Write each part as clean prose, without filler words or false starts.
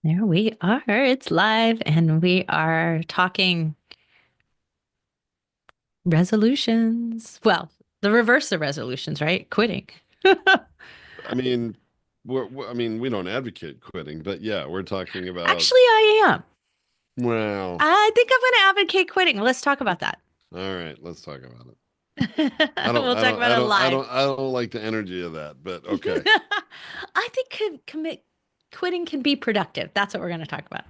There we are. It's live, and we are talking resolutions. Well, the reverse of resolutions, right? Quitting. I mean, we don't advocate quitting, but yeah, we're talking about, Actually, I am. well, I think I'm going to advocate quitting. Let's talk about that. all right, let's talk about it. We'll talk about it live. I don't like the energy of that, but okay. I think quitting can be productive. That's what we're going to talk about.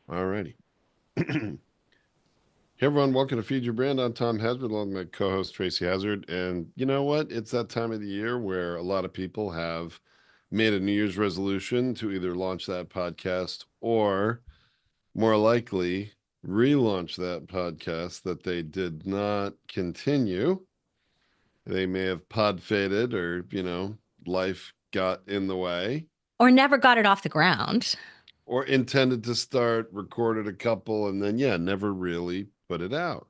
All righty. Hey everyone, welcome to Feed Your Brand. I'm Tom Hasbert, along with my co-host Tracy Hazard. And you know what? It's that time of the year where a lot of people have made a New Year's resolution to either launch that podcast or more likely relaunch that podcast that they did not continue. They may have pod faded or, life got in the way Or never got it off the ground. or intended to start, recorded a couple, and then, yeah, never really put it out.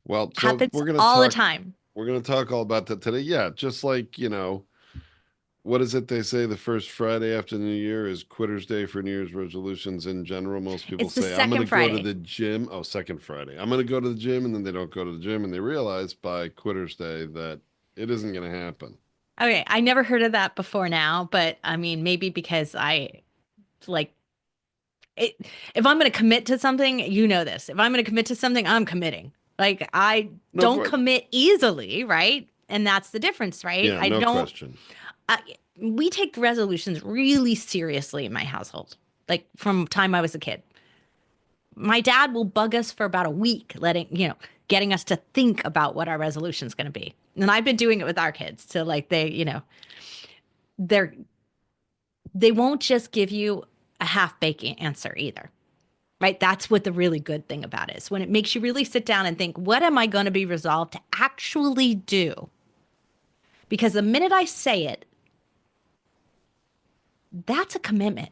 Well, so Happens all the time. we're going to talk all about that today. Yeah, just like, what is it they say the first Friday after the New Year is Quitter's Day for New Year's resolutions in general? Most people It's the say, I'm going second to go to Friday. the gym. Oh, second Friday. I'm going to go to the gym. And then they don't go to the gym. And they realize by Quitter's Day that it isn't going to happen. Okay, I never heard of that before now, but I mean, maybe because I like it, if I'm going to commit to something, you know this. If I'm going to commit to something, I'm committing. Like I No, don't commit easily, right? And that's the difference, right? yeah, I no don't question. I, we take resolutions really seriously in my household. Like from time I was a kid. My dad will bug us for about a week getting us to think about what our resolution is going to be. And I've been doing it with our kids. So like they're they won't just give you a half-baked answer either. Right? That's what the really good thing about it is when it makes you really sit down and think, what am I going to be resolved to actually do? Because the minute I say it, that's a commitment.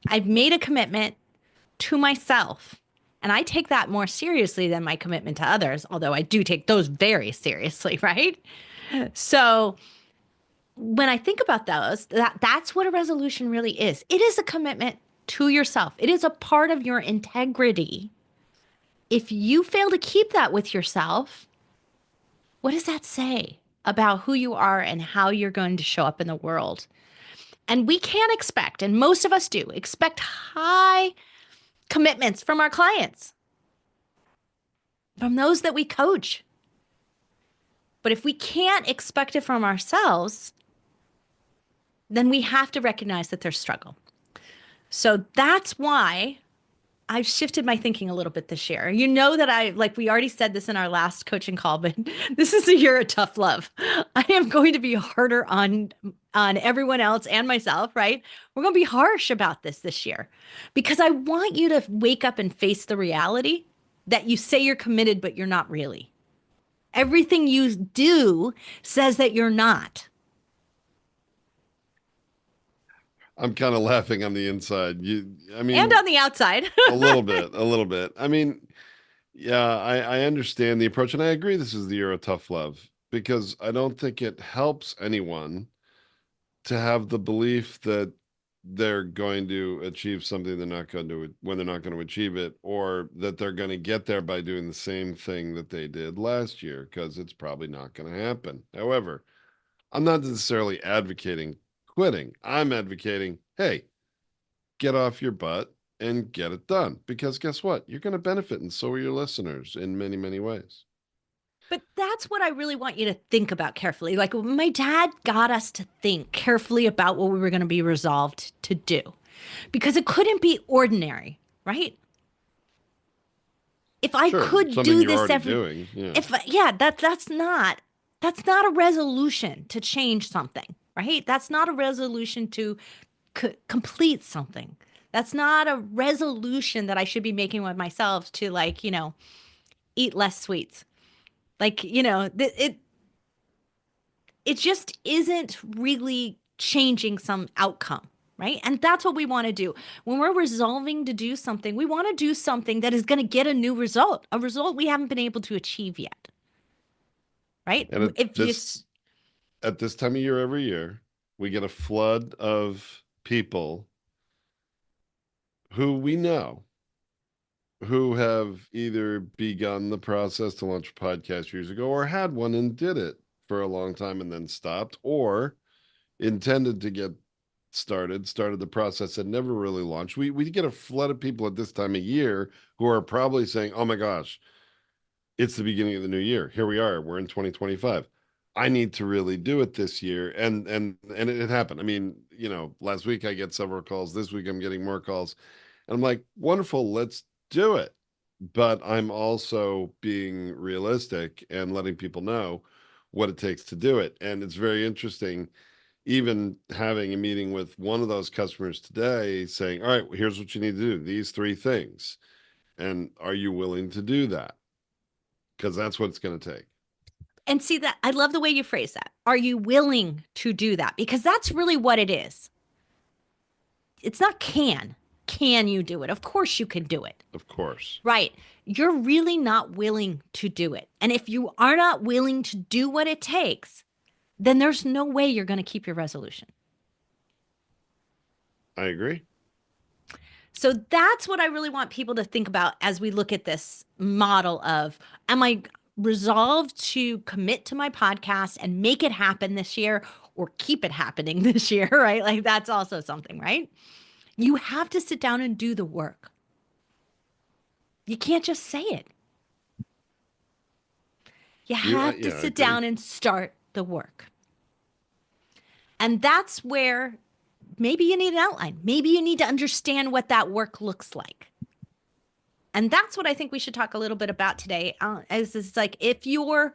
I've made a commitment to myself. And I take that more seriously than my commitment to others, although I do take those very seriously, right? So when I think about those, that's what a resolution really is. It is a commitment to yourself. It is a part of your integrity. If you fail to keep that with yourself, what does that say about who you are and how you're going to show up in the world? And we can expect, and most of us do, expect high commitments from our clients, from those that we coach. But if we can't expect it from ourselves, then we have to recognize that there's struggle. So that's why I've shifted my thinking a little bit this year. You know that we already said this in our last coaching call, but this is a year of tough love. I am going to be harder on everyone else and myself, right? We're going to be harsh about this year because I want you to wake up and face the reality that you say you're committed, but you're not really. Everything you do says that you're not. I'm kind of laughing on the inside. I And mean, on the outside. a little bit, a little bit. I mean, yeah, I understand the approach, and I agree this is the year of tough love because I don't think it helps anyone to have the belief that they're going to achieve something they're not going to when they're not going to achieve it, or that they're going to get there by doing the same thing that they did last year, because it's probably not going to happen. However, I'm not necessarily advocating quitting. I'm advocating, hey, get off your butt and get it done, because guess what? You're going to benefit, and so are your listeners in many, many ways. But that's what I really want you to think about carefully. Like my dad got us to think carefully about what we were going to be resolved to do because it couldn't be ordinary, right? If I Sure, could something do you're this already every doing. Yeah. if yeah, that's not a resolution to change something, right? That's not a resolution to complete something. That's not a resolution that I should be making with myself to eat less sweets. It just isn't really changing some outcome, right? And that's what we want to do. When we're resolving to do something, we want to do something that is going to get a new result, a result we haven't been able to achieve yet, right? And If you at this time of year every year, We get a flood of people who we know who have either begun the process to launch a podcast years ago or had one and did it for a long time and then stopped, or intended to get started the process and never really launched. We get a flood of people at this time of year who are probably saying, "Oh my gosh, it's the beginning of the new year. Here we are. We're in 2025. I need to really do it this year." And it happened. I mean, last week I get several calls. This week I'm getting more calls. And I'm like, "Wonderful, let's do it." But I'm also being realistic and letting people know what it takes to do it. And it's very interesting, even having a meeting with one of those customers today saying, "All right, well, here's what you need to do, these three things. And are you willing to do that? Because that's what it's going to take." And see that I love the way you phrase that. Are you willing to do that? Because that's really what it is. It's not can. Can you do it? Of course you can do it. Of course. Right. You're really not willing to do it. And if you are not willing to do what it takes, then there's no way you're going to keep your resolution. I agree. So that's what I really want people to think about as we look at this model of, am I resolved to commit to my podcast and make it happen this year or keep it happening this year, right? Like that's also something, right? You have to sit down and do the work. You can't just say it. You have to sit down and start the work. And that's where maybe you need an outline. Maybe you need to understand what that work looks like. And that's what I think we should talk a little bit about today. As it's like, if you're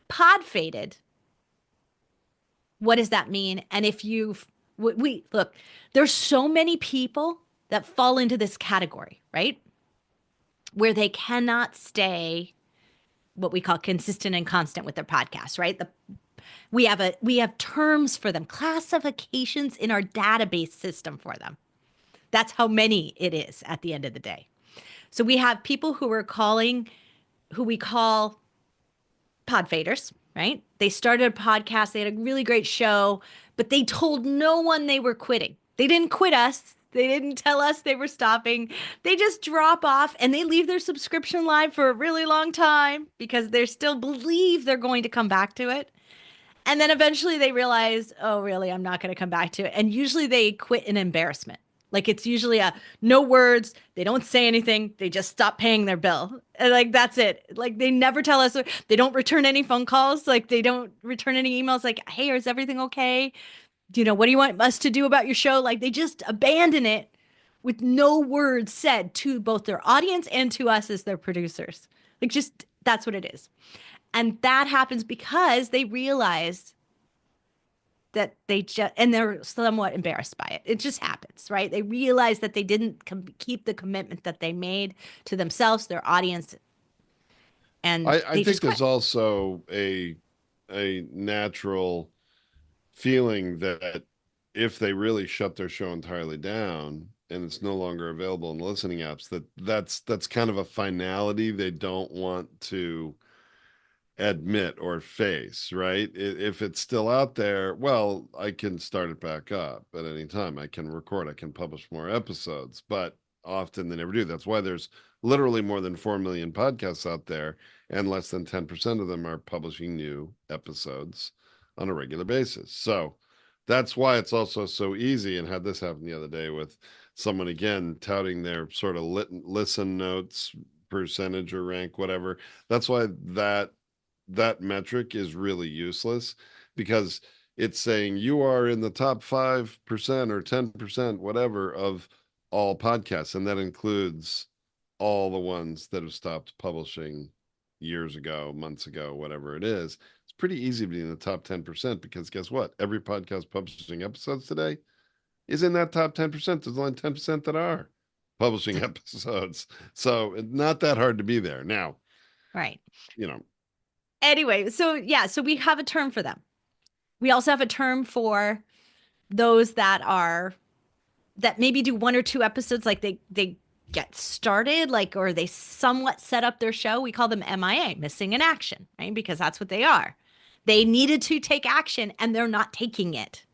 pod faded, what does that mean? And if we look, there's so many people that fall into this category, right? Where they cannot stay what we call consistent and constant with their podcast, right? We have terms for them, classifications in our database system for them. That's how many it is at the end of the day. So we have people who we call pod faders, right? They started a podcast, they had a really great show, but they told no one they were quitting. They didn't quit us. They didn't tell us they were stopping. They just drop off and they leave their subscription live for a really long time because they still believe they're going to come back to it. And then eventually they realize, oh, really, I'm not going to come back to it. And usually they quit in embarrassment. Like it's usually no words. They don't say anything. They just stop paying their bill. And like, that's it. Like they never tell us, they don't return any phone calls. Like they don't return any emails like, hey, is everything okay? What do you want us to do about your show? Like they just abandon it with no words said to both their audience and to us as their producers. Like just, that's what it is. And that happens because they realize that and they're somewhat embarrassed by it. It just happens, right? They realize that they didn't keep the commitment that they made to themselves, their audience. And I think there's also a natural feeling that if they really shut their show entirely down and it's no longer available in listening apps, that's kind of a finality they don't want to admit or face, right? If it's still out there, well, I can start it back up at any time. I can record, I can publish more episodes, but often they never do. That's why there's literally more than 4 million podcasts out there, and less than 10% of them are publishing new episodes on a regular basis. So that's why it's also so easy. And had this happen the other day with someone again touting their sort of listen notes percentage or rank, whatever. That's why that metric is really useless, because it's saying you are in the top 5% or 10%, whatever, of all podcasts. And that includes all the ones that have stopped publishing years ago, months ago, whatever it is. It's pretty easy to be in the top 10% because guess what? Every podcast publishing episodes today is in that top 10%. There's only 10% that are publishing episodes. So it's not that hard to be there now. Right. Anyway, so we have a term for them. We also have a term for those that maybe do 1 or 2 episodes, like they get started, like, or they somewhat set up their show. We call them MIA, missing in action, right? Because that's what they are. They needed to take action and they're not taking it.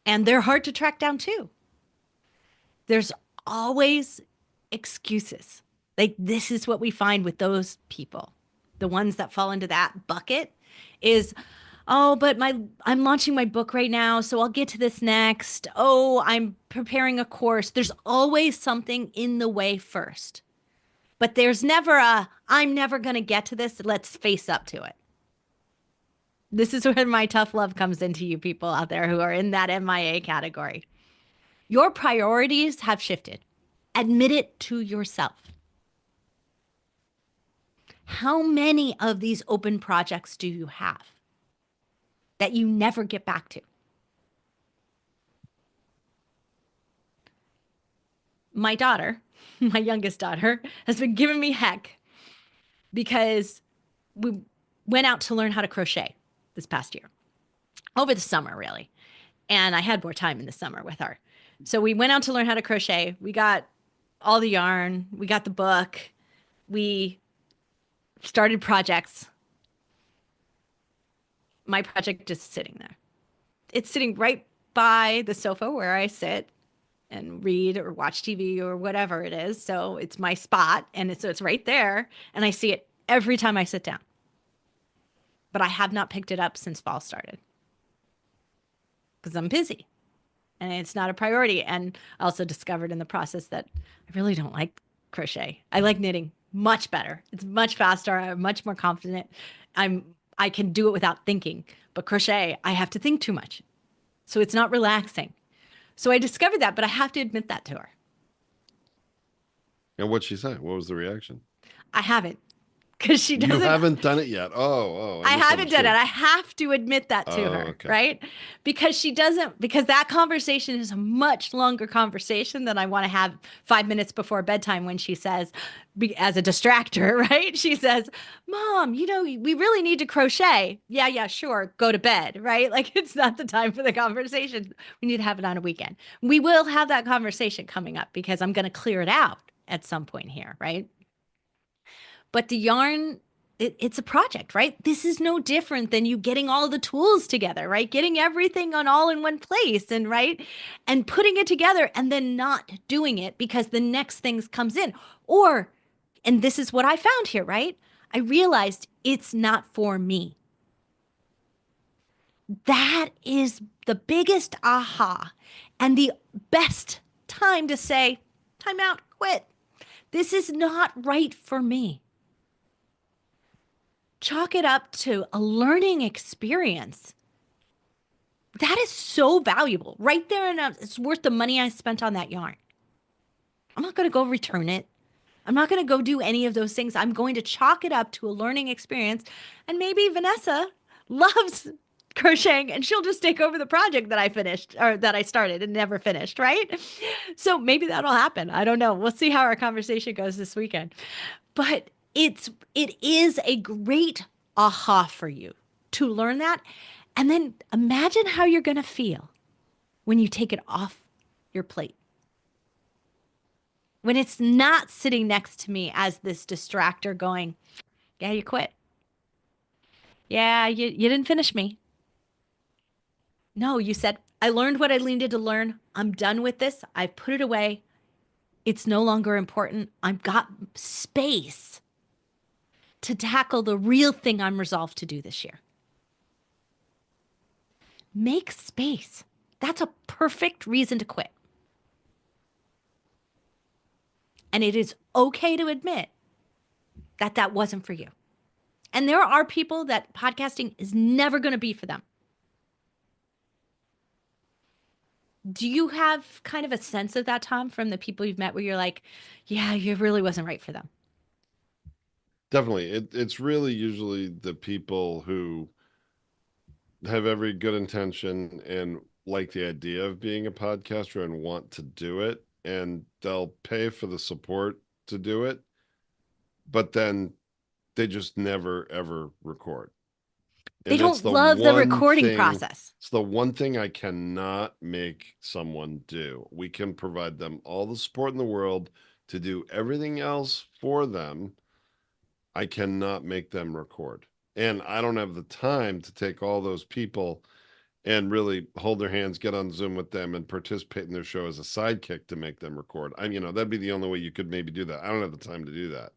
And they're hard to track down too. There's always excuses. Like this is what we find with those people. The ones that fall into that bucket is, oh, but I'm launching my book right now, so I'll get to this next. Oh, I'm preparing a course. There's always something in the way first. But there's never a I'm never going to get to this. Let's face up to it. This is where my tough love comes into you people out there who are in that MIA category. Your priorities have shifted. Admit it to yourself. How many of these open projects do you have that you never get back to? My daughter, my youngest daughter, has been giving me heck because we went out to learn how to crochet this past year, over the summer, really. And I had more time in the summer with her. So we went out to learn how to crochet. We got all the yarn, we got the book, we started projects. My project is sitting there. It's sitting right by the sofa where I sit and read or watch TV or whatever it is. So it's my spot and it's right there. And I see it every time I sit down. But I have not picked it up since fall started because I'm busy and it's not a priority. And I also discovered in the process that I really don't like crochet. I like knitting much better. It's much faster. I'm much more confident. I can do it without thinking. But crochet, I have to think too much. So it's not relaxing. So I discovered that, but I have to admit that to her. And what'd she say? What was the reaction? I haven't because she You doesn't. haven't done it yet. Oh, I haven't done misunderstood. it. I have to admit that to Oh, her, okay. right? Because she doesn't, because that conversation is a much longer conversation than I want to have 5 minutes before bedtime when she says, as a distractor, right? She says, Mom, we really need to crochet. Yeah, sure. Go to bed, right? Like it's not the time for the conversation. We need to have it on a weekend. We will have that conversation coming up because I'm going to clear it out at some point here, right? But the yarn, it's a project, right? This is no different than you getting all the tools together, right? Getting everything on all in one place and right, and putting it together and then not doing it because the next things comes in. Or, and this is what I found here, right? I realized it's not for me. That is the biggest aha and the best time to say, time out, quit. This is not right for me. Chalk it up to a learning experience. That is so valuable right there. And it's worth the money I spent on that yarn. I'm not going to go return it. I'm not going to go do any of those things. I'm going to chalk it up to a learning experience. And maybe Vanessa loves crocheting and she'll just take over the project that I finished or that I started and never finished, right? So maybe that'll happen. I don't know. We'll see how our conversation goes this weekend. But it is a great aha for you to learn that. And then imagine how you're going to feel when you take it off your plate. When it's not sitting next to me as this distractor going, yeah, you quit. Yeah, you didn't finish me. No, you said, I learned what I needed to learn. I'm done with this. I've put it away. It's no longer important. I've got space to tackle the real thing I'm resolved to do this year. Make space. That's a perfect reason to quit. And it is okay to admit that that wasn't for you. And there are people that podcasting is never going to be for them. Do you have kind of a sense of that, Tom, from the people you've met where you're like, yeah, you really wasn't right for them? Definitely. It's really usually the people who have every good intention and like the idea of being a podcaster and want to do it, and they'll pay for the support to do it, but then they just never ever record. They And that's don't the love the one recording thing, process. it's the one thing I cannot make someone do. We can provide them all the support in the world to do everything else for them. I cannot make them record. And I don't have the time to take all those people and really hold their hands, get on Zoom with them, and participate in their show as a sidekick to make them record. That'd be the only way you could maybe do that. I don't have the time to do that.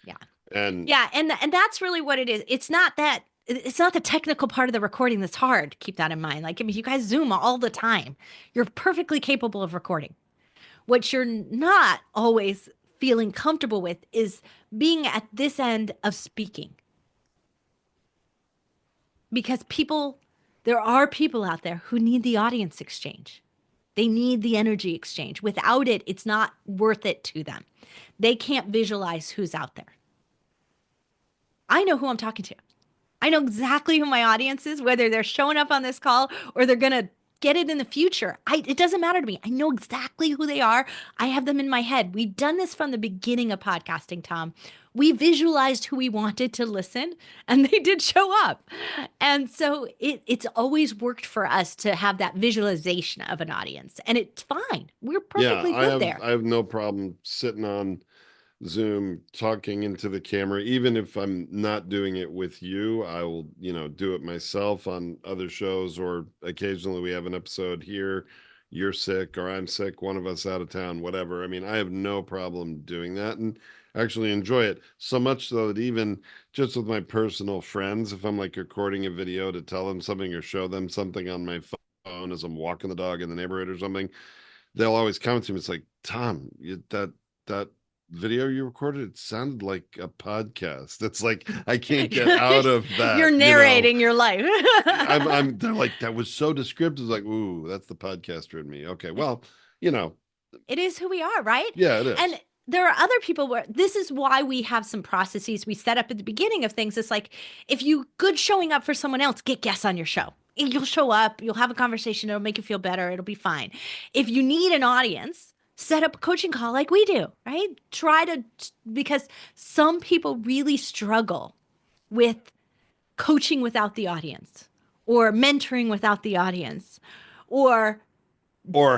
Yeah. And Yeah, and that's really what it is. It's not the technical part of the recording that's hard. Keep that in mind. Like, I mean, you guys Zoom all the time. You're perfectly capable of recording. What you're not always feeling comfortable with is being at this end of speaking. Because there are people out there who need the audience exchange. They need the energy exchange. Without it, it's not worth it to them. They can't visualize who's out there. I know who I'm talking to. I know exactly who my audience is, whether they're showing up on this call or they're going to get it in the future. It doesn't matter to me. I know exactly who they are. I have them in my head. We've done this from the beginning of podcasting, Tom. We visualized who we wanted to listen, and they did show up. And so it's always worked for us to have that visualization of an audience, and it's fine. We're perfectly good there. I have no problem sitting on Zoom talking into the camera. Even if I'm not doing it with you, I will, do it myself on other shows, or occasionally we have an episode here, you're sick or I'm sick, one of us out of town, whatever. I mean, I have no problem doing that and actually enjoy it so much so that even just with my personal friends, if I'm like recording a video to tell them something or show them something on my phone as I'm walking the dog in the neighborhood or something, they'll always comment to me. It's like, Tom, that video you recorded, it sounded like a podcast. It's like I can't get out of that. You're narrating your life. They're like, that was so descriptive. Like, ooh, that's the podcaster in me. Okay, well, it is who we are, right? Yeah, it is. And there are other people where this is why we have some processes we set up at the beginning of things. It's like, if you good showing up for someone else, get guests on your show. You'll show up, you'll have a conversation, it'll make you feel better, it'll be fine. If you need an audience, set up a coaching call like we do, right? Because some people really struggle with coaching without the audience, or mentoring without the audience, or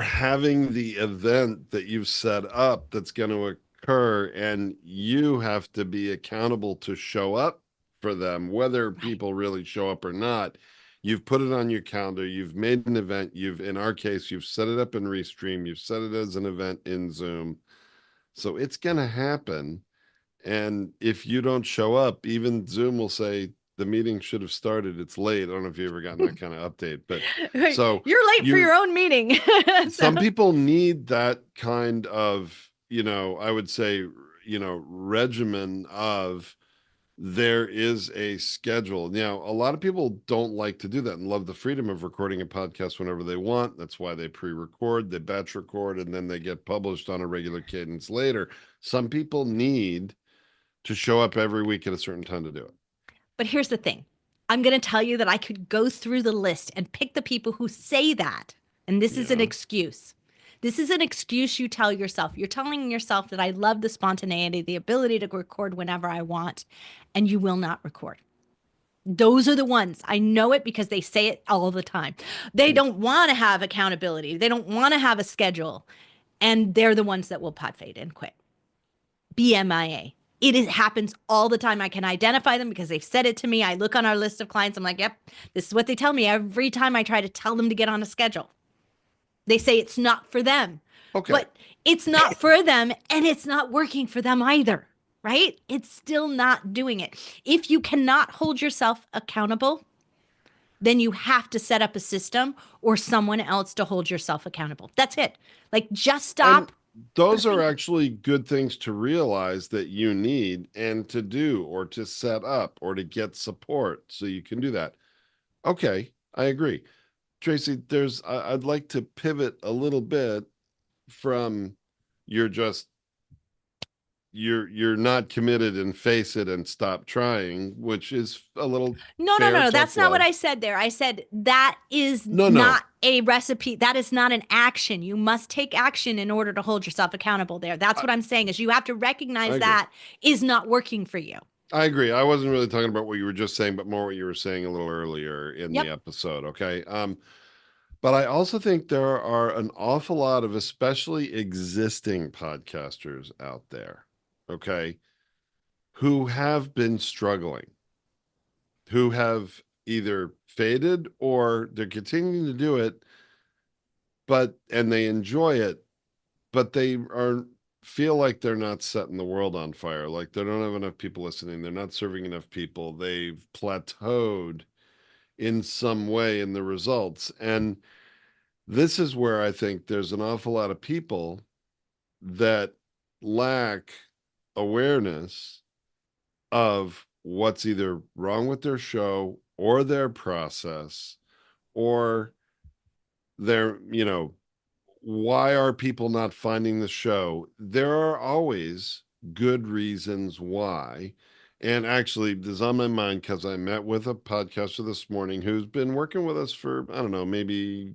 having the event that you've set up that's going to occur and you have to be accountable to show up for them, whether people really show up or not. You've put it on your calendar, you've made an event, in our case, you've set it up in Restream, you've set it as an event in Zoom. So it's going to happen. And if you don't show up, even Zoom will say, the meeting should have started. It's late. I don't know if you ever gotten that kind of update, but so you're late for your own meeting. Some people need that kind of, I would say, regimen of, there is a schedule. Now, a lot of people don't like to do that and love the freedom of recording a podcast whenever they want. That's why they pre-record, they batch record, and then they get published on a regular cadence later. Some people need to show up every week at a certain time to do it. But here's the thing. I'm going to tell you that I could go through the list and pick the people who say that. And this is an excuse. This is an excuse you tell yourself. You're telling yourself that I love the spontaneity, the ability to record whenever I want, and you will not record. Those are the ones. I know it because they say it all the time. They don't want to have accountability. They don't want to have a schedule. And they're the ones that will pod fade and quit. BMIA. It happens all the time. I can identify them because they've said it to me. I look on our list of clients. I'm like, yep, this is what they tell me every time I try to tell them to get on a schedule. They say it's not for them. Okay. But it's not for them, and it's not working for them either, right? It's still not doing it. If you cannot hold yourself accountable, then you have to set up a system or someone else to hold yourself accountable. That's it. Like, just stop. Those are actually good things to realize that you need and to do, or to set up, or to get support so you can do that. Okay, I agree. Tracy, I'd like to pivot a little bit from you're not committed and face it and stop trying, which is a little No. That's not what I said there. I said that is not a recipe. That is not an action. You must take action in order to hold yourself accountable there. That's what I'm saying, is you have to recognize that is not working for you. I agree. I wasn't really talking about what you were just saying, but more what you were saying a little earlier in the episode. Okay. But I also think there are an awful lot of, especially existing podcasters out there, okay, who have been struggling, who have either faded or they're continuing to do it, and they enjoy it, but they are feel like they're not setting the world on fire. Like they don't have enough people listening. They're not serving enough people. They've plateaued in some way in the results. And this is where I think there's an awful lot of people that lack awareness of what's either wrong with their show or their process or their, why are people not finding the show? There are always good reasons why. And actually, this is on my mind because I met with a podcaster this morning who's been working with us for, I don't know, maybe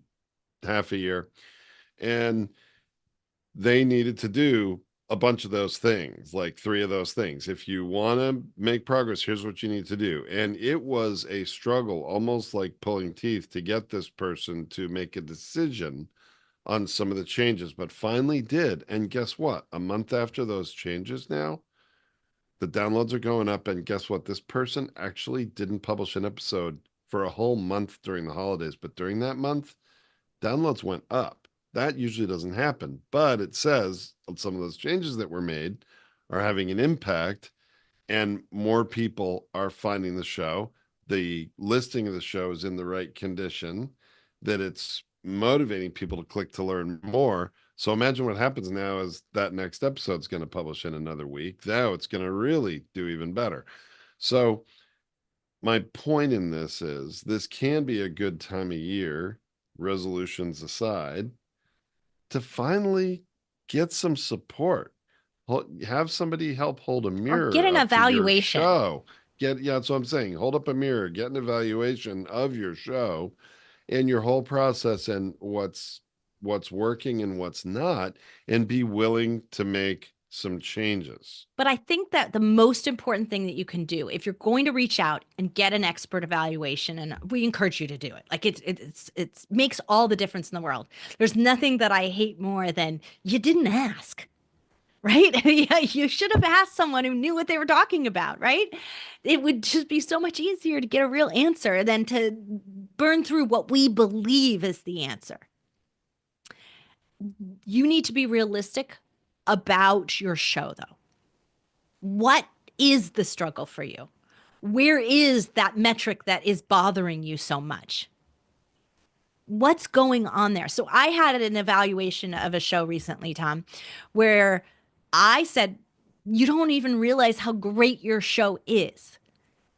half a year. And they needed to do a bunch of those things, like 3 of those things. If you want to make progress, here's what you need to do. And it was a struggle, almost like pulling teeth, to get this person to make a decision on some of the changes, but finally did. And guess what? A month after those changes now, the downloads are going up. And guess what? This person actually didn't publish an episode for a whole month during the holidays, but during that month, downloads went up. That usually doesn't happen, but it says some of those changes that were made are having an impact and more people are finding the show. The listing of the show is in the right condition, that it's motivating people to click to learn more. So imagine what happens now is that next episode's going to publish in another week. Now it's going to really do even better. So my point in this is this can be a good time of year, resolutions aside, to finally get some support. Have somebody help hold a Or get mirror an up to your evaluation. show. That's what I'm saying. Hold up a mirror, get an evaluation of your show and your whole process and what's working and what's not, and be willing to make some changes. But I think that the most important thing that you can do if you're going to reach out and get an expert evaluation, and we encourage you to do it, like it makes all the difference in the world. There's nothing that I hate more than you didn't ask, right? Yeah, you should have asked someone who knew what they were talking about, right? It would just be so much easier to get a real answer than to burn through what we believe is the answer. You need to be realistic about your show, though. What is the struggle for you? Where is that metric that is bothering you so much? What's going on there? So I had an evaluation of a show recently, Tom, where I said, you don't even realize how great your show is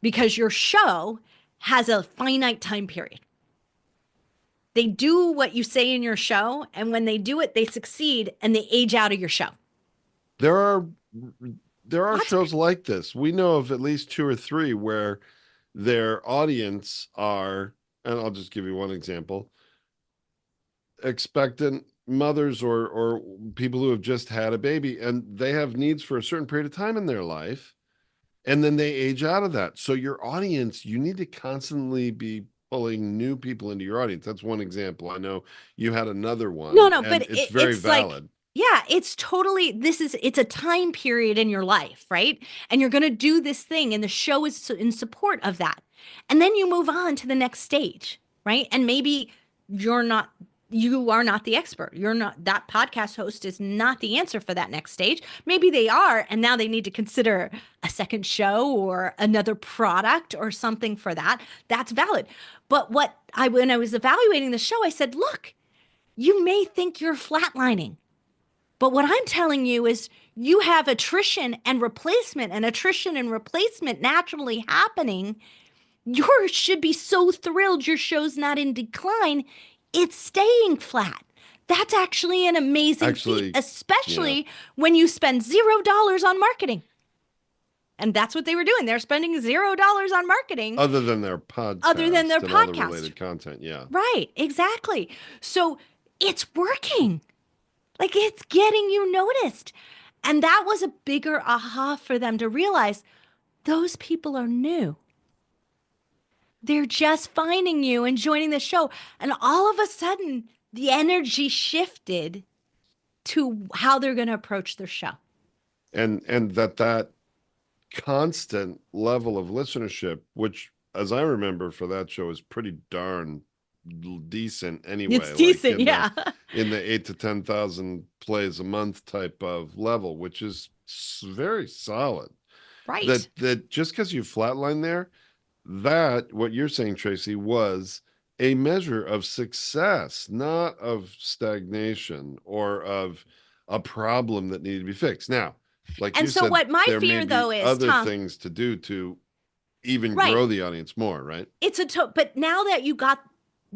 because your show has a finite time period. They do what you say in your show, and when they do it, they succeed and they age out of your show. There are shows like this. We know of at least 2 or 3 where their audience are, and I'll just give you one example, expectant mothers or people who have just had a baby, and they have needs for a certain period of time in their life, and then they age out of that. So your audience, you need to constantly be pulling new people into your audience. That's one example. I know you had another one. No, and but it's very valid. Like, yeah, it's totally, it's a time period in your life, right? And you're going to do this thing, and the show is in support of that. And then you move on to the next stage, right? And maybe you are not the expert. That podcast host is not the answer for that next stage. Maybe they are, and now they need to consider a second show or another product or something for that. That's valid. But when I was evaluating the show, I said, look, you may think you're flatlining, but what I'm telling you is you have attrition and replacement naturally happening. You should be so thrilled your show's not in decline. It's staying flat. That's actually an amazing feat, especially when you spend $0 on marketing. And that's what they were doing. They're spending $0 on marketing. Other than their podcast. All the related content, yeah. Right, exactly. So it's working. Like, it's getting you noticed. And that was a bigger aha for them to realize those people are new. They're just finding you and joining the show. And all of a sudden, the energy shifted to how they're going to approach their show. And that constant level of listenership, which as I remember, for that show is pretty darn decent It's anyway, like decent, yeah. in the 8 to 10,000 plays a month type of level, which is very solid. Right. That just because you flatline there, that what you're saying, Tracy, was a measure of success, not of stagnation or of a problem that needed to be fixed. Now, like And you so said, what my there may fear be though is, other Tom, things to do to even right. grow the audience more, right? But now that you got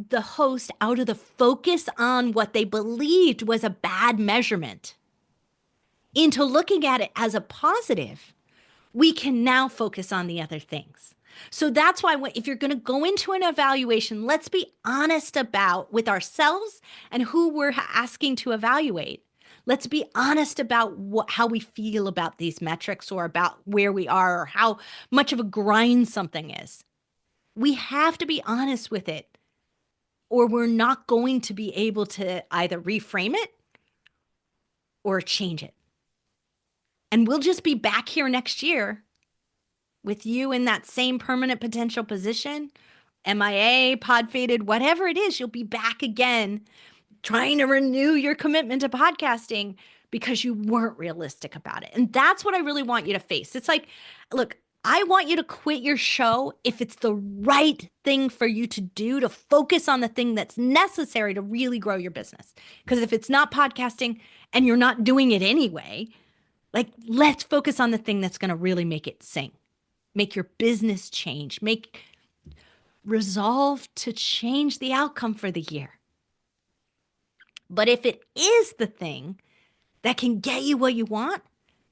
the host out of the focus on what they believed was a bad measurement into looking at it as a positive, we can now focus on the other things. So that's why if you're going to go into an evaluation, let's be honest about with ourselves and who we're asking to evaluate. Let's be honest about how we feel about these metrics or about where we are or how much of a grind something is. We have to be honest with it, or we're not going to be able to either reframe it or change it. And we'll just be back here next year with you in that same permanent potential position, MIA, pod faded, whatever it is, you'll be back again trying to renew your commitment to podcasting because you weren't realistic about it. And that's what I really want you to face. It's like, look, I want you to quit your show if it's the right thing for you to do, to focus on the thing that's necessary to really grow your business. Because if it's not podcasting and you're not doing it anyway, like, let's focus on the thing that's going to really make it sing, make your business change, resolve to change the outcome for the year. But if it is the thing that can get you what you want,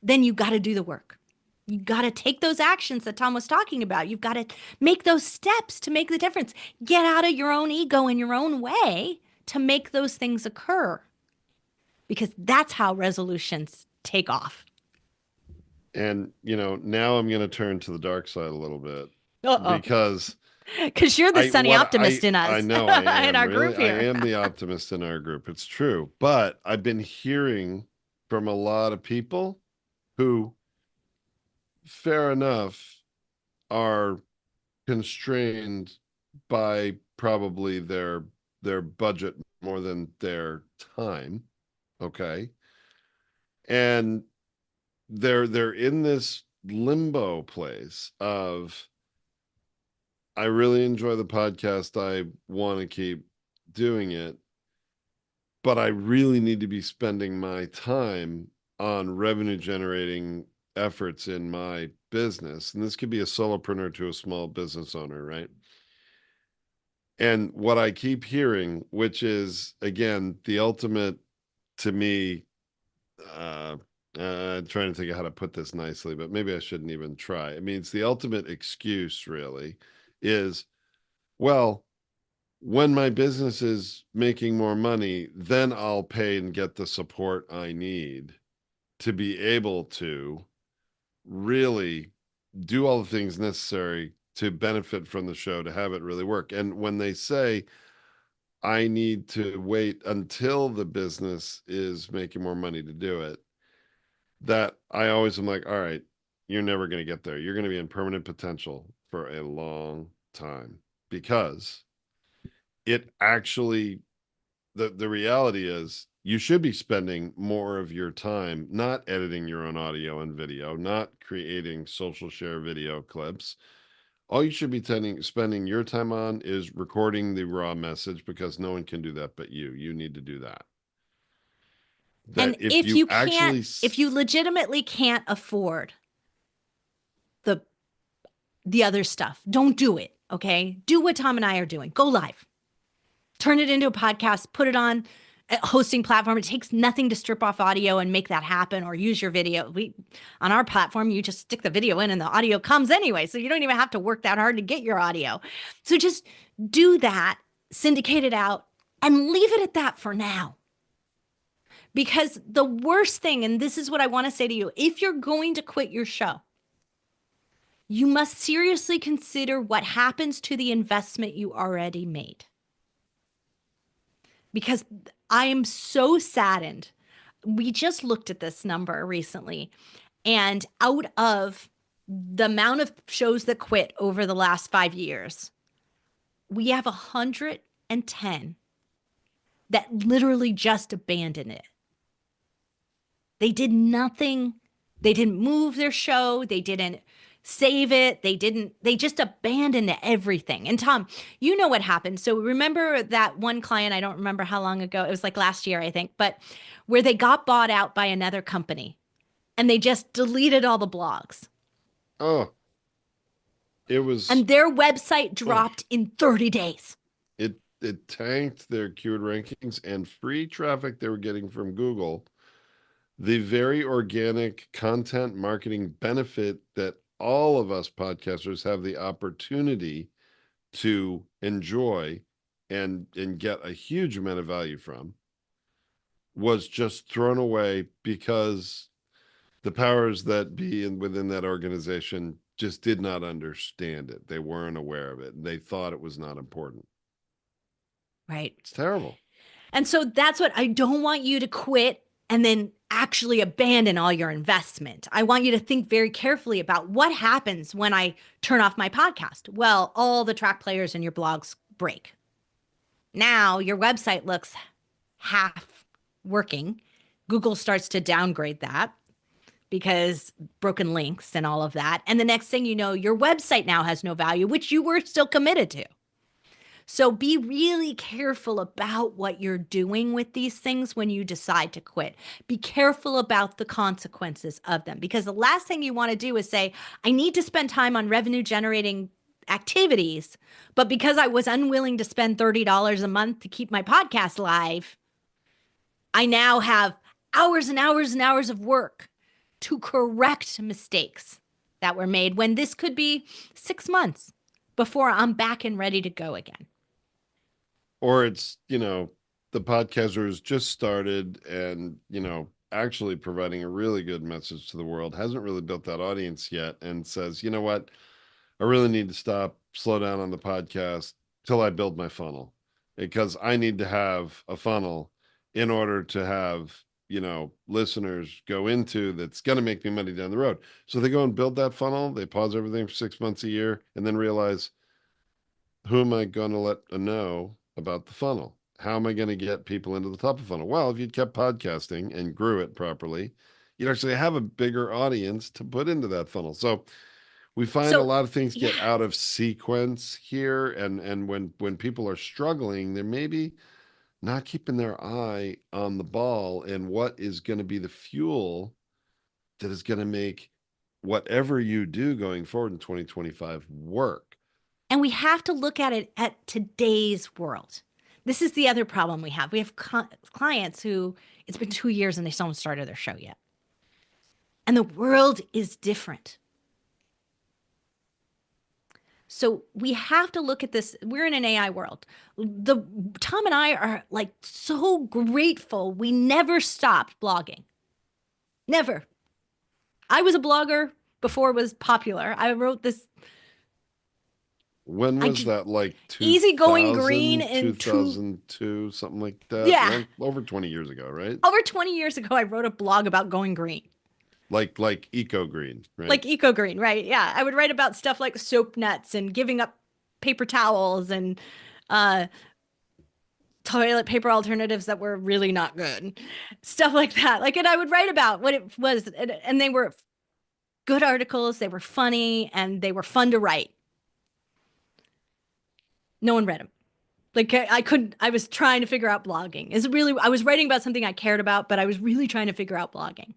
then you got to do the work. You got to take those actions that Tom was talking about. You've got to make those steps to make the difference. Get out of your own ego in your own way to make those things occur. Because that's how resolutions take off. And now I'm going to turn to the dark side a little bit Uh-oh. because you're the sunny optimist in us. I know I am in our really, group here. I am the optimist in our group. It's true, but I've been hearing from a lot of people who, fair enough, are constrained by probably their budget more than their time. Okay. And they're in this limbo place of, I really enjoy the podcast, I want to keep doing it, but I really need to be spending my time on revenue generating efforts in my business. And this could be a solopreneur to a small business owner, right? And what I keep hearing, which is again the ultimate, to me, trying to think of how to put this nicely, but maybe I shouldn't even try. I mean, it's the ultimate excuse, really, is, well, when my business is making more money, then I'll pay and get the support I need to be able to really do all the things necessary to benefit from the show, to have it really work. And when they say, I need to wait until the business is making more money to do it, that I always am like, all right, you're never going to get there. You're going to be in permanent potential for a long time, because it actually, the reality is you should be spending more of your time not editing your own audio and video, not creating social share video clips. All you should be spending your time on is recording the raw message, because no one can do that but you. You need to do that. And If you actually, if you legitimately can't afford the other stuff, don't do it. Okay. Do what Tom and I are doing. Go live. Turn it into a podcast, put it on a hosting platform. It takes nothing to strip off audio and make that happen, or use your video. On our platform, you just stick the video in and the audio comes anyway. So you don't even have to work that hard to get your audio. So just do that, syndicate it out, and leave it at that for now. Because the worst thing, and this is what I want to say to you, if you're going to quit your show, you must seriously consider what happens to the investment you already made. Because I am so saddened. We just looked at this number recently, and out of the amount of shows that quit over the last 5 years, we have 110 that literally just abandoned it. They did nothing. They didn't move their show. They didn't save it. They just abandoned everything. And Tom, you know what happened. So remember that one client, I don't remember how long ago, it was like last year, I think, but where they got bought out by another company and they just deleted all the blogs. Oh, it was, And their website oh, dropped in 30 days. it tanked their keyword rankings and free traffic they were getting from Google. The very organic content marketing benefit that all of us podcasters have the opportunity to enjoy and get a huge amount of value from was just thrown away because the powers that be within that organization just did not understand it. They weren't aware of it. And they thought it was not important. Right. It's terrible. And so that's what I don't want you to quit and then actually abandon all your investment. I want you to think very carefully about what happens when I turn off my podcast. Well, all the track players in your blogs break. Now your website looks half working. Google starts to downgrade that because broken links and all of that. And the next thing you know, your website now has no value, which you were still committed to. So be really careful about what you're doing with these things when you decide to quit. Be careful about the consequences of them, because the last thing you want to do is say, I need to spend time on revenue generating activities, but because I was unwilling to spend $30 a month to keep my podcast live, I now have hours and hours and hours of work to correct mistakes that were made when this could be 6 months before I'm back and ready to go again. Or it's, the podcaster has just started and, actually providing a really good message to the world, hasn't really built that audience yet, and says, you know what, I really need to slow down on the podcast till I build my funnel, because I need to have a funnel in order to have, listeners go into that's going to make me money down the road. So they go and build that funnel. They pause everything for 6 months, a year, and then realize, who am I going to let know about the funnel? How am I going to get people into the top of the funnel? Well, if you'd kept podcasting and grew it properly, you'd actually have a bigger audience to put into that funnel. So we find a lot of things get out of sequence here. And when people are struggling, they're maybe not keeping their eye on the ball and what is going to be the fuel that is going to make whatever you do going forward in 2025 work. And we have to look at it at today's world. This is the other problem we have. We have clients who it's been 2 years and they still haven't started their show yet. And the world is different. So we have to look at this. We're in an AI world. Tom and I are like so grateful we never stopped blogging. Never. I was a blogger before it was popular. I wrote this. When was that? Like Easy Going Green in 2002, something like that? Yeah. Over 20 years ago, right? Over 20 years ago, I wrote a blog about going green. Like Eco Green, right? Like Eco Green, right? Yeah. I would write about stuff like soap nuts and giving up paper towels and toilet paper alternatives that were really not good. Stuff like that. And I would write about what it was. And they were good articles. They were funny and they were fun to write. No one read them. I was trying to figure out blogging. I was writing about something I cared about, but I was really trying to figure out blogging.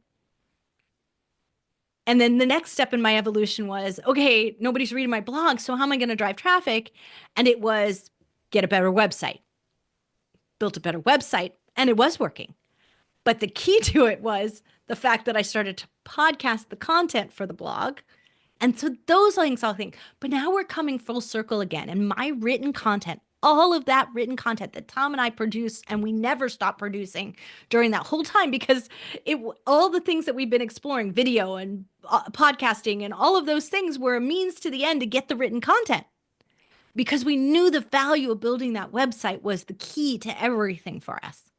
And then the next step in my evolution was, okay, nobody's reading my blog, so how am I going to drive traffic? And it was get a better website. Built a better website, and it was working. But the key to it was the fact that I started to podcast the content for the blog. And so those things I'll think, but now we're coming full circle again. And my written content, all of that written content that Tom and I produce, and we never stopped producing during that whole time, because all the things that we've been exploring, video and podcasting and all of those things, were a means to the end to get the written content, because we knew the value of building that website was the key to everything for us.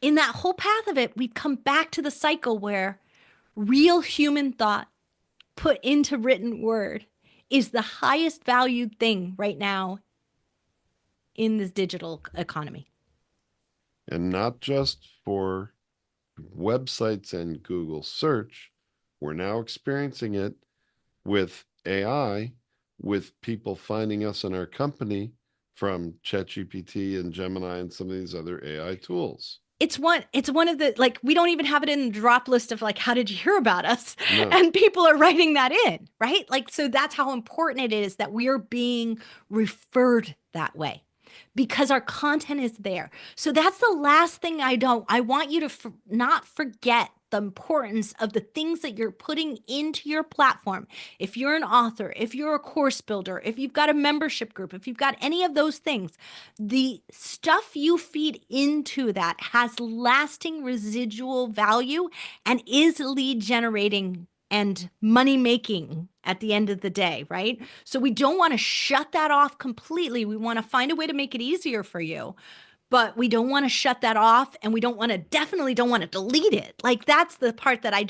In that whole path of it, we've come back to the cycle where real human thought, put into written word is the highest valued thing right now in this digital economy. And not just for websites and Google search. We're now experiencing it with AI, with people finding us in our company from ChatGPT and Gemini and some of these other AI tools. It's one of the, like, we don't even have it in the drop list of like, how did you hear about us? No. And people are writing that in, right? Like, so that's how important it is that we are being referred that way because our content is there. So that's the last thing I want you to not forget the importance of the things that you're putting into your platform. If you're an author, if you're a course builder, if you've got a membership group, if you've got any of those things, the stuff you feed into that has lasting residual value and is lead generating and money making at the end of the day, right? So we don't want to shut that off completely. We want to find a way to make it easier for you, but we don't want to shut that off, and we definitely don't want to delete it. Like, that's the part that I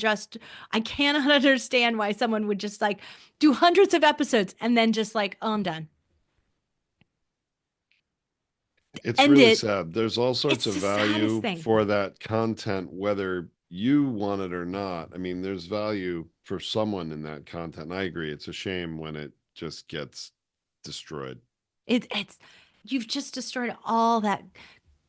cannot understand why someone would just like do hundreds of episodes and then just like, oh, I'm done. It's End really it. sad. There's all sorts It's of the saddest value thing. for that content, whether you want it or not. I mean, there's value for someone in that content. And I agree. It's a shame when it just gets destroyed. It's you've just destroyed all that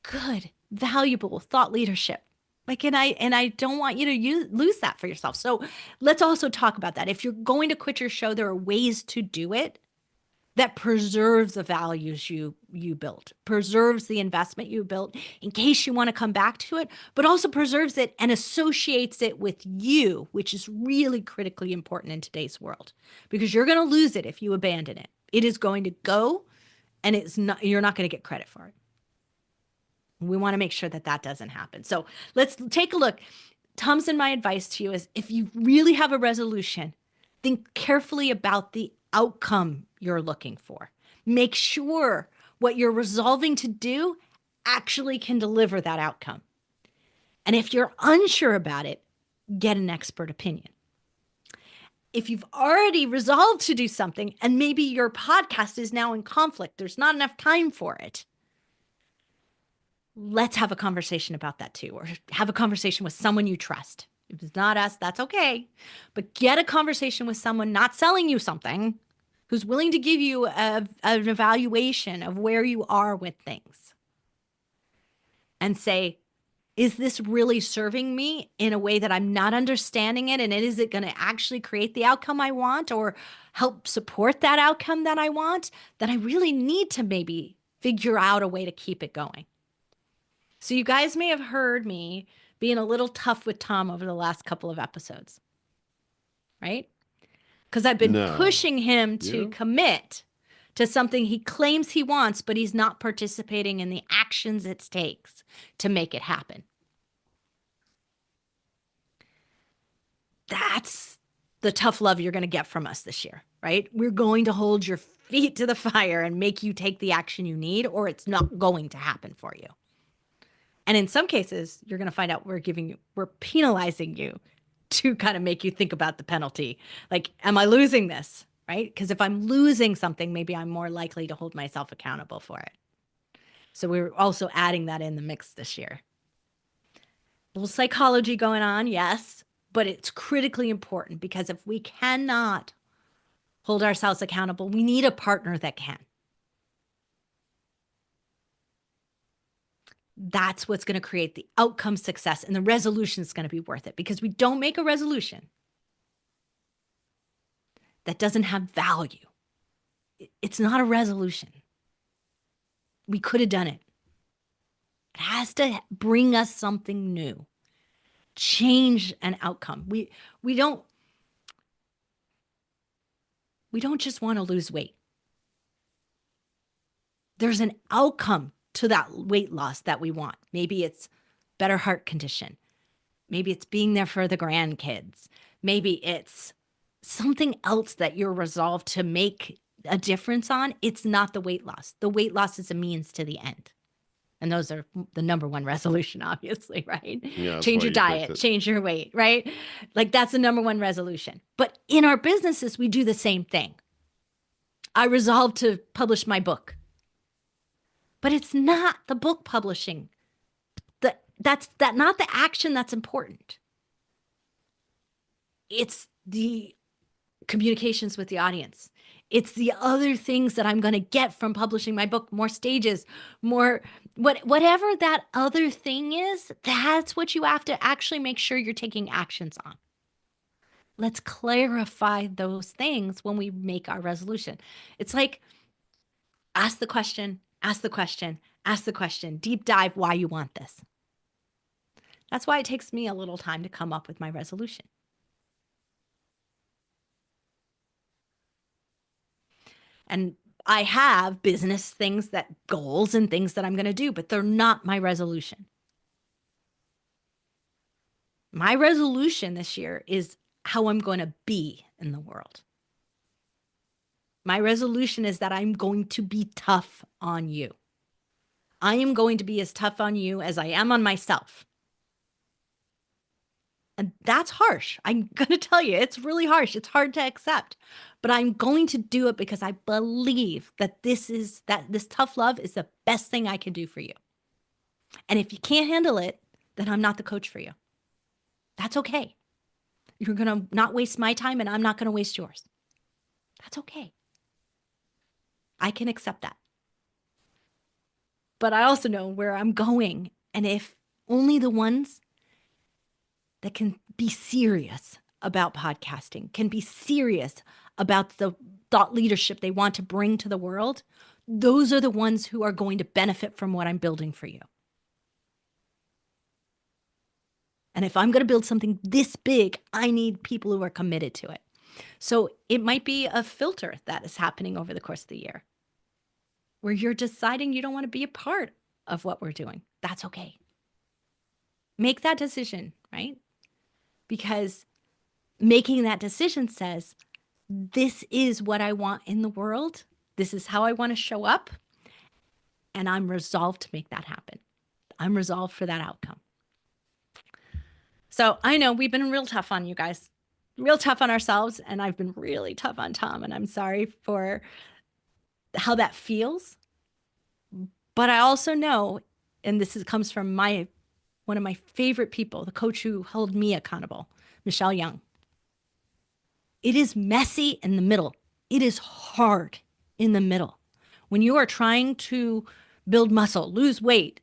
good, valuable thought leadership. Like, and I don't want you to lose that for yourself. So let's also talk about that. If you're going to quit your show, there are ways to do it that preserves the values you built, preserves the investment you built in case you want to come back to it, but also preserves it and associates it with you, which is really critically important in today's world, because you're going to lose it if you abandon it. It is going to go, and you're not going to get credit for it. We want to make sure that that doesn't happen. So let's take a look. Tom's and my advice to you is, if you really have a resolution, think carefully about the outcome you're looking for. Make sure what you're resolving to do actually can deliver that outcome. And if you're unsure about it, get an expert opinion. If you've already resolved to do something and maybe your podcast is now in conflict, there's not enough time for it, let's have a conversation about that too, or have a conversation with someone you trust. If it's not us, that's okay. But get a conversation with someone not selling you something, who's willing to give you an evaluation of where you are with things and say, is this really serving me in a way that I'm not understanding it? And is it going to actually create the outcome I want or help support that outcome that I want? Then I really need to maybe figure out a way to keep it going. So you guys may have heard me being a little tough with Tom over the last couple of episodes, right? Because I've been No. pushing him to Yeah. commit to something he claims he wants, but he's not participating in the actions it takes to make it happen. That's the tough love you're going to get from us this year, right? We're going to hold your feet to the fire and make you take the action you need, or it's not going to happen for you. And in some cases, you're going to find out we're penalizing you to kind of make you think about the penalty. Like, am I losing this? Right? Because if I'm losing something, maybe I'm more likely to hold myself accountable for it. So we're also adding that in the mix this year. A little psychology going on, yes, but it's critically important, because if we cannot hold ourselves accountable, we need a partner that can. That's what's going to create the outcome success, and the resolution is going to be worth it, because we don't make a resolution that doesn't have value. It's not a resolution. We could have done it. It has to bring us something new, change an outcome. We don't just want to lose weight. There's an outcome to that weight loss that we want. Maybe it's better heart condition. Maybe it's being there for the grandkids. Maybe it's something else that you're resolved to make a difference on. It's not the weight loss. The weight loss is a means to the end. And those are the number one resolution, obviously, right? Yeah, that's Change why your you picked diet, it. change your weight, right? Like that's the number one resolution. But in our businesses, we do the same thing. I resolved to publish my book, but it's not the book publishing. That's not the action that's important. It's the communications with the audience. It's the other things that I'm going to get from publishing my book, more stages, more whatever that other thing is, that's what you have to actually make sure you're taking actions on. Let's clarify those things when we make our resolution. It's like ask the question, ask the question, ask the question, deep dive why you want this. That's why it takes me a little time to come up with my resolution. And I have business things that goals and things that I'm going to do, but they're not my resolution. My resolution this year is how I'm going to be in the world. My resolution is that I'm going to be tough on you. I am going to be as tough on you as I am on myself. And that's harsh. I'm going to tell you, it's really harsh. It's hard to accept. But I'm going to do it because I believe that this tough love is the best thing I can do for you. And if you can't handle it, then I'm not the coach for you. That's okay. You're going to not waste my time and I'm not going to waste yours. That's okay. I can accept that. But I also know where I'm going. And if only the ones that can be serious about podcasting, can be serious about the thought leadership they want to bring to the world, those are the ones who are going to benefit from what I'm building for you. And if I'm going to build something this big, I need people who are committed to it. So it might be a filter that is happening over the course of the year where you're deciding you don't want to be a part of what we're doing. That's okay. Make that decision, right? Because making that decision says, this is what I want in the world. This is how I want to show up. And I'm resolved to make that happen. I'm resolved for that outcome. So I know we've been real tough on you guys, real tough on ourselves. And I've been really tough on Tom. And I'm sorry for how that feels. But I also know, and comes from one of my favorite people, the coach who held me accountable, Michelle Young. It is messy in the middle. It is hard in the middle. When you are trying to build muscle, lose weight,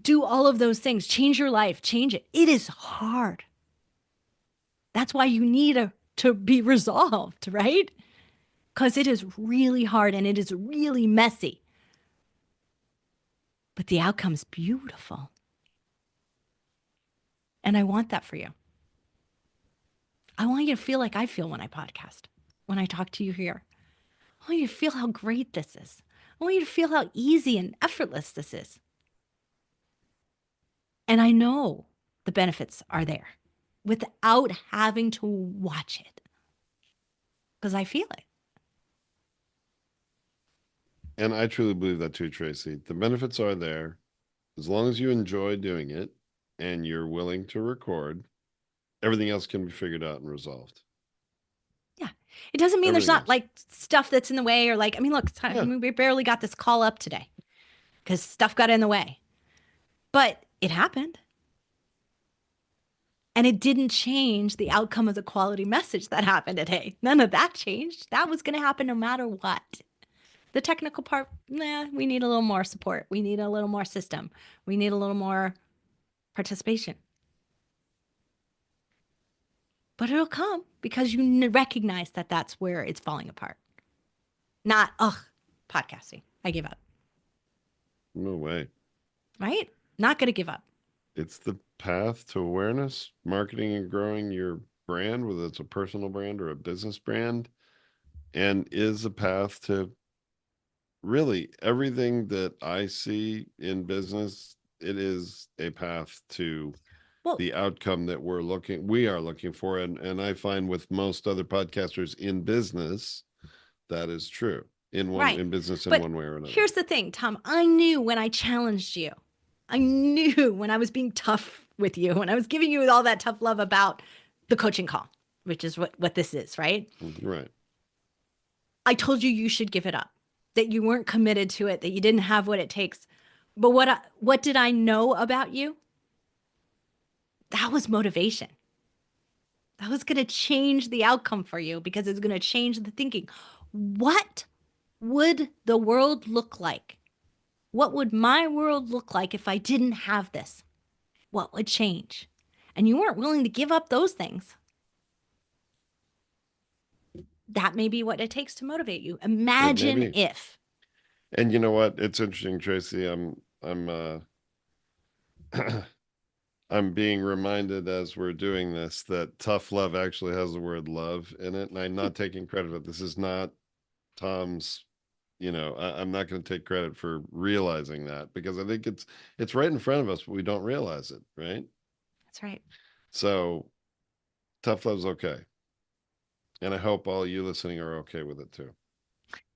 do all of those things, change your life, change it. It is hard. That's why you need to be resolved, right? Because it is really hard and it is really messy. But the outcome's beautiful. And I want that for you. I want you to feel like I feel when I podcast, when I talk to you here. I want you to feel how great this is. I want you to feel how easy and effortless this is. And I know the benefits are there without having to watch it because I feel it. And I truly believe that too, Tracy. The benefits are there as long as you enjoy doing it and you're willing to record. Everything else can be figured out and resolved. Yeah. It doesn't mean Everything there's not else. like stuff that's in the way or like, I mean, look, Yeah. we barely got this call up today because stuff got in the way. But it happened. And it didn't change the outcome of the quality message that happened today. None of that changed. That was going to happen no matter what. The technical part, we need a little more support. We need a little more system. We need a little more participation. But it'll come because you recognize that that's where it's falling apart. Not, podcasting. I give up. No way. Right? Not going to give up. It's the path to awareness, marketing and growing your brand, whether it's a personal brand or a business brand, and is a path to really everything that I see in business. It is a path to the outcome that we are looking for. And I find with most other podcasters in business, that is true. Right. in business in But one way or another. here's the thing, Tom. I knew when I challenged you, I knew when I was being tough with you, when I was giving you all that tough love about the coaching call, which is what this is, right? Right. I told you you should give it up, that you weren't committed to it, that you didn't have what it takes. But what did I know about you? That was motivation. That was going to change the outcome for you because it's going to change the thinking. What would the world look like? What would my world look like if I didn't have this? What would change? And you weren't willing to give up those things. That may be what it takes to motivate you. Imagine if. And you know what? It's interesting, Tracy. I'm being reminded as we're doing this that tough love actually has the word love in it. And I'm not taking credit for it. This is not Tom's, I'm not going to take credit for realizing that because I think it's right in front of us, but we don't realize it, right? That's right. So tough love's okay. And I hope all you listening are okay with it too.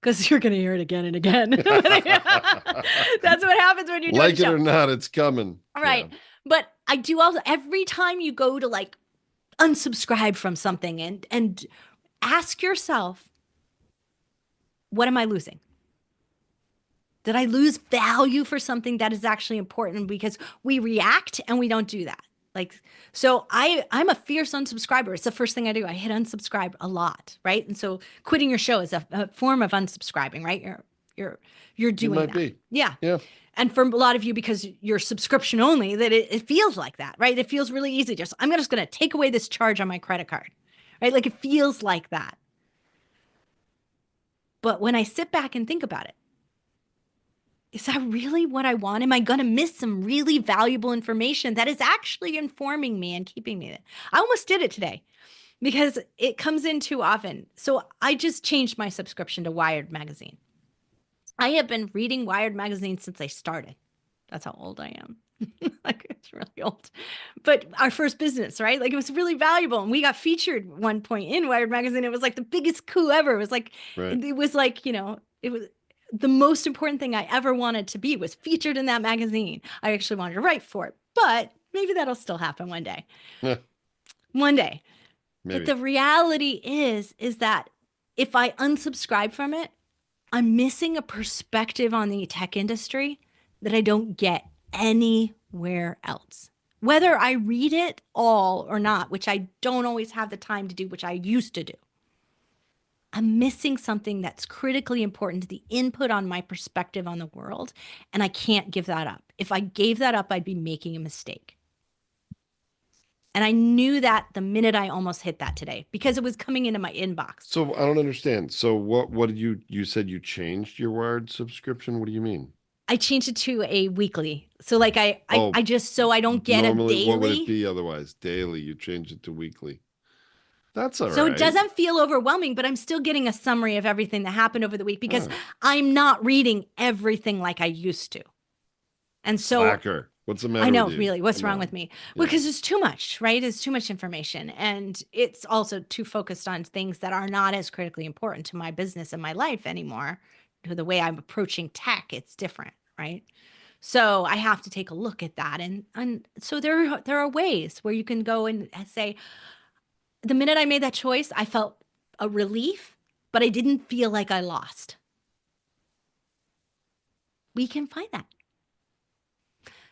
Because you're going to hear it again and again. That's what happens when you do like it or not, it's coming. Right. Yeah. But I do also, every time you go to like unsubscribe from something and ask yourself, what am I losing? Did I lose value for something that is actually important? Because we react and we don't do that. Like, so I'm a fierce unsubscriber. It's the first thing I do. I hit unsubscribe a lot, right? And so quitting your show is a form of unsubscribing, right? You're doing that. Be. Yeah. Yeah. And for a lot of you, because you're subscription only, that it feels like that, right? It feels really easy. I'm just going to take away this charge on my credit card, right? Like it feels like that. But when I sit back and think about it, is that really what I want? Am I going to miss some really valuable information that is actually informing me and keeping me there? I almost did it today because it comes in too often. So I just changed my subscription to Wired magazine. I have been reading Wired magazine since I started. That's how old I am. Like it's really old. But our first business, right? Like it was really valuable. And we got featured one point in Wired magazine. It was like the biggest coup ever. It was like, It was like, it was the most important thing I ever wanted to be was featured in that magazine. I actually wanted to write for it, but maybe that'll still happen one day. One day. Maybe. But the reality is that if I unsubscribe from it, I'm missing a perspective on the tech industry that I don't get anywhere else. Whether I read it all or not, which I don't always have the time to do, which I used to do. I'm missing something that's critically important to the input on my perspective on the world, and I can't give that up. If I gave that up, I'd be making a mistake. And I knew that the minute I almost hit that today because it was coming into my inbox. So I don't understand. So what did you said you changed your Wired subscription? What do you mean? I changed it to a weekly. So like I just, so I don't get normally, a daily. What would it be otherwise? Daily, you change it to weekly. That's all right. So it doesn't feel overwhelming, but I'm still getting a summary of everything that happened over the week because I'm not reading everything like I used to. And so Slacker. What's the matter? I know, with you? really. What's wrong with me? Yeah. Because it's too much, right? It's too much information. And it's also too focused on things that are not as critically important to my business and my life anymore. To the way I'm approaching tech, it's different, right? So I have to take a look at that. And so there are ways where you can go and say, the minute I made that choice, I felt a relief, but I didn't feel like I lost. We can find that.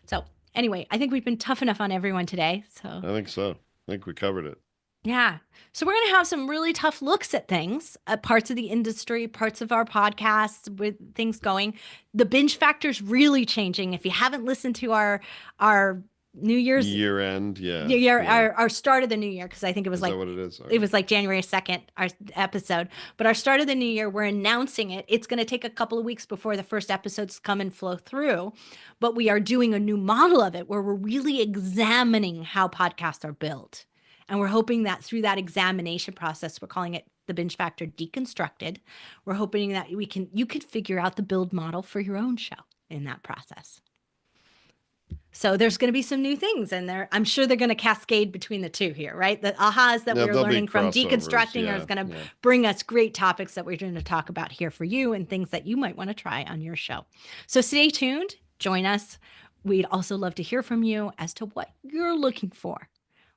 So anyway, I think we've been tough enough on everyone today. So I think so. I think we covered it. Yeah. So we're going to have some really tough looks at things, at parts of the industry, parts of our podcasts with things going. The binge factor is really changing. If you haven't listened to our New Year's year end, our start of the new year, because I think it was like, what it is? It was like January 2nd, our episode. But our start of the new year, we're announcing it. It's going to take a couple of weeks before the first episodes come and flow through. But we are doing a new model of it where we're really examining how podcasts are built. And we're hoping that through that examination process, we're calling it the Binge Factor Deconstructed. We're hoping that you can figure out the build model for your own show in that process. So there's going to be some new things in there. I'm sure they're going to cascade between the two here, right? The ahas that Yeah, we're there'll be learning from crossovers. deconstructing Yeah, is going to yeah. bring us great topics that we're going to talk about here for you and things that you might want to try on your show. So stay tuned, join us. We'd also love to hear from you as to what you're looking for.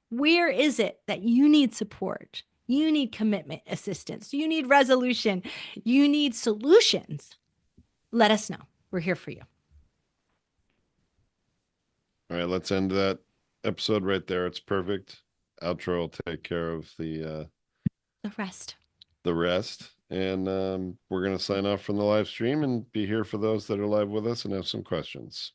Where is it that you need support? You need commitment assistance. You need resolution. You need solutions. Let us know. We're here for you. All right, let's end that episode right there. It's perfect. Outro will take care of The rest. the rest. And we're gonna sign off from the live stream and be here for those that are live with us and have some questions.